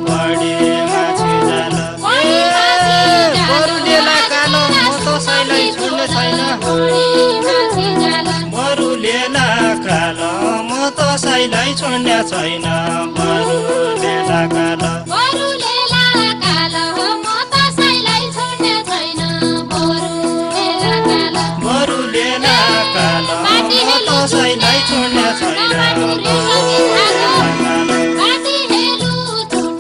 बढी माछी जाल बरुलेला कालो म तँसाईलाई छोड्ने छैन बरुलेला कालो म तँसाईलाई छोड्ने छैन बरुलेला कालो